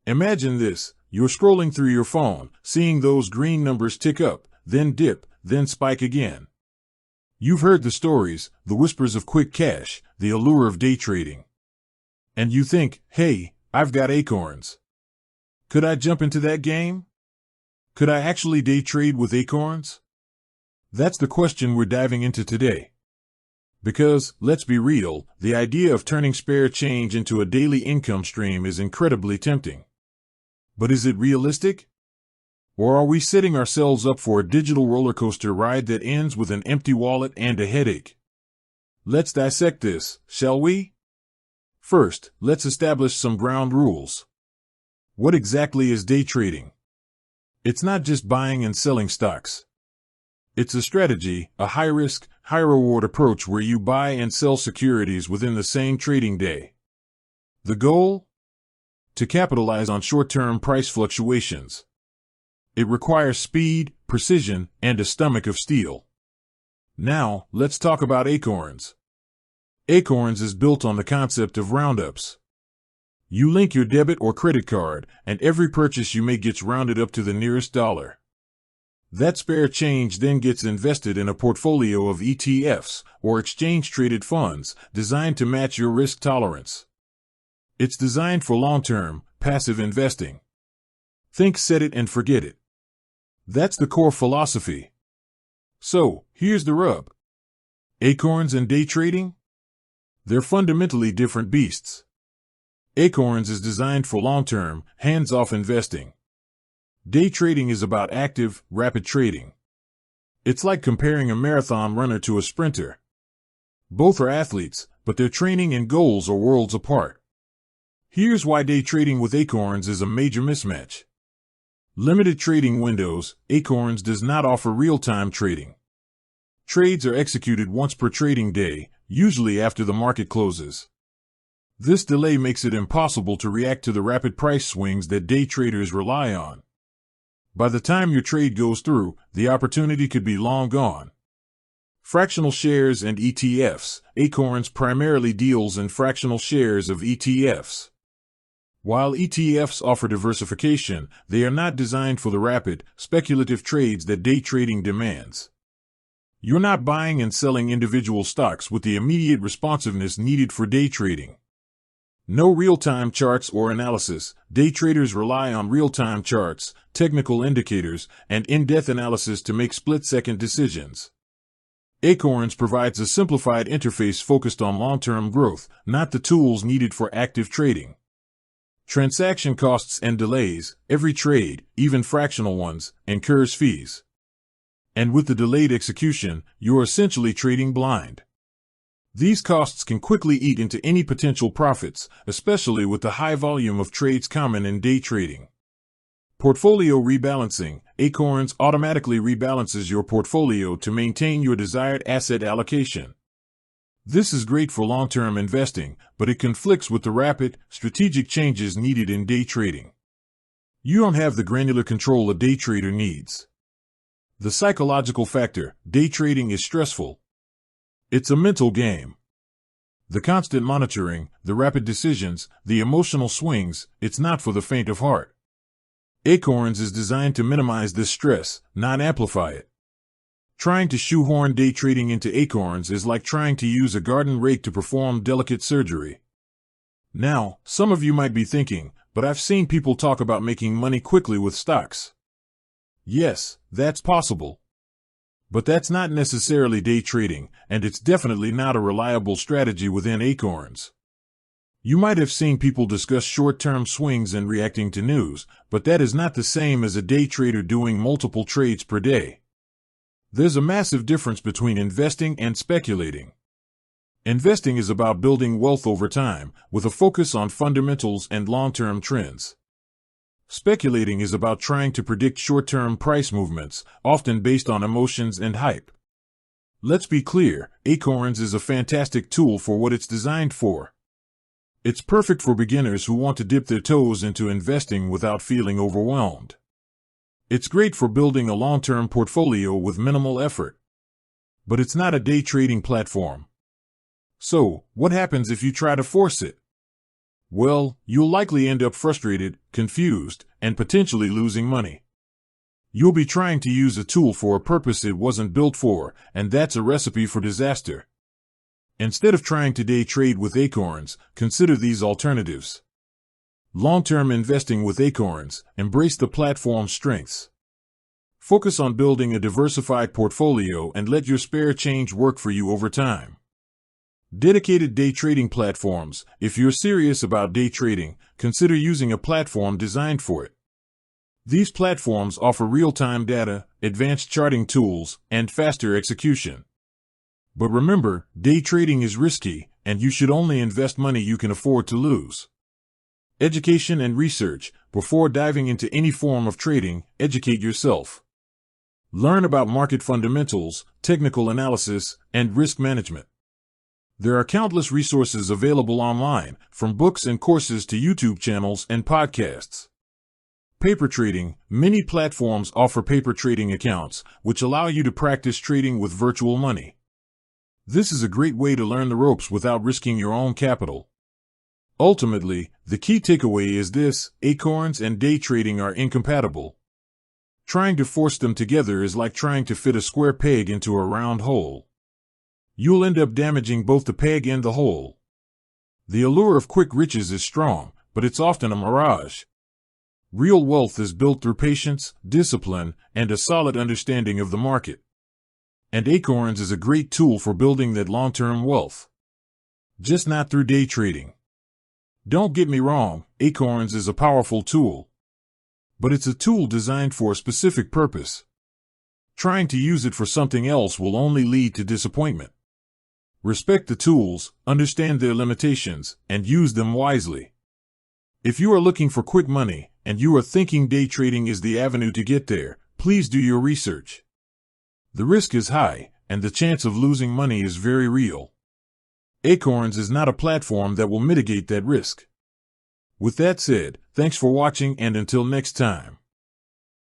Imagine this. You're scrolling through your phone, seeing those green numbers tick up, then dip, then spike again. You've heard the stories, the whispers of quick cash, the allure of day trading. And you think, hey, I've got Acorns. Could I jump into that game? Could I actually day trade with Acorns? That's the question we're diving into today. Because, let's be real, the idea of turning spare change into a daily income stream is incredibly tempting. But is it realistic? Or are we setting ourselves up for a digital roller coaster ride that ends with an empty wallet and a headache? Let's dissect this, shall we? First, let's establish some ground rules. What exactly is day trading? It's not just buying and selling stocks. It's a strategy, a high-risk, high-reward approach where you buy and sell securities within the same trading day. The goal? To capitalize on short-term price fluctuations. It requires speed, precision, and a stomach of steel. Now, let's talk about Acorns. Acorns is built on the concept of roundups. You link your debit or credit card, and every purchase you make gets rounded up to the nearest dollar. That spare change then gets invested in a portfolio of ETFs, or exchange-traded funds, designed to match your risk tolerance. It's designed for long-term, passive investing. Think set it and forget it. That's the core philosophy. So, here's the rub. Acorns and day trading? They're fundamentally different beasts. Acorns is designed for long-term, hands-off investing. Day trading is about active, rapid trading. It's like comparing a marathon runner to a sprinter. Both are athletes, but their training and goals are worlds apart. Here's why day trading with Acorns is a major mismatch. Limited trading windows. Acorns does not offer real-time trading. Trades are executed once per trading day, usually after the market closes. This delay makes it impossible to react to the rapid price swings that day traders rely on. By the time your trade goes through, the opportunity could be long gone. Fractional shares and ETFs. Acorns primarily deals in fractional shares of ETFs. While ETFs offer diversification, they are not designed for the rapid, speculative trades that day trading demands. You're not buying and selling individual stocks with the immediate responsiveness needed for day trading. No real-time charts or analysis. Day traders rely on real-time charts, technical indicators, and in-depth analysis to make split-second decisions. Acorns provides a simplified interface focused on long-term growth, not the tools needed for active trading. Transaction costs and delays. Every trade, even fractional ones, incurs fees. And with the delayed execution, you're essentially trading blind. These costs can quickly eat into any potential profits, especially with the high volume of trades common in day trading. Portfolio rebalancing. Acorns automatically rebalances your portfolio to maintain your desired asset allocation. This is great for long-term investing, but it conflicts with the rapid, strategic changes needed in day trading. You don't have the granular control a day trader needs. The psychological factor. Day trading is stressful. It's a mental game. The constant monitoring, the rapid decisions, the emotional swings, it's not for the faint of heart. Acorns is designed to minimize this stress, not amplify it. Trying to shoehorn day trading into Acorns is like trying to use a garden rake to perform delicate surgery. Now, some of you might be thinking, but I've seen people talk about making money quickly with stocks. Yes, that's possible. But that's not necessarily day trading, and it's definitely not a reliable strategy within Acorns. You might have seen people discuss short-term swings and reacting to news, but that is not the same as a day trader doing multiple trades per day. There's a massive difference between investing and speculating. Investing is about building wealth over time, with a focus on fundamentals and long-term trends. Speculating is about trying to predict short-term price movements, often based on emotions and hype. Let's be clear, Acorns is a fantastic tool for what it's designed for. It's perfect for beginners who want to dip their toes into investing without feeling overwhelmed. It's great for building a long-term portfolio with minimal effort. But it's not a day trading platform. So, what happens if you try to force it? Well, you'll likely end up frustrated, confused, and potentially losing money. You'll be trying to use a tool for a purpose it wasn't built for, and that's a recipe for disaster. Instead of trying to day trade with Acorns, consider these alternatives. Long-term investing with Acorns, embrace the platform's strengths. Focus on building a diversified portfolio and let your spare change work for you over time. Dedicated day trading platforms. If you're serious about day trading, consider using a platform designed for it. These platforms offer real-time data, advanced charting tools, and faster execution. But remember, day trading is risky, and you should only invest money you can afford to lose. Education and research. Before diving into any form of trading, educate yourself. Learn about market fundamentals, technical analysis, and risk management. There are countless resources available online, from books and courses to YouTube channels and podcasts. Paper trading. Many platforms offer paper trading accounts, which allow you to practice trading with virtual money. This is a great way to learn the ropes without risking your own capital. Ultimately, the key takeaway is this: Acorns and day trading are incompatible. Trying to force them together is like trying to fit a square peg into a round hole. You'll end up damaging both the peg and the hole. The allure of quick riches is strong, but it's often a mirage. Real wealth is built through patience, discipline, and a solid understanding of the market. And Acorns is a great tool for building that long-term wealth. Just not through day trading. Don't get me wrong, Acorns is a powerful tool. But it's a tool designed for a specific purpose. Trying to use it for something else will only lead to disappointment. Respect the tools, understand their limitations, and use them wisely. If you are looking for quick money, and you are thinking day trading is the avenue to get there, please do your research. The risk is high, and the chance of losing money is very real. Acorns is not a platform that will mitigate that risk. With that said, thanks for watching, and until next time.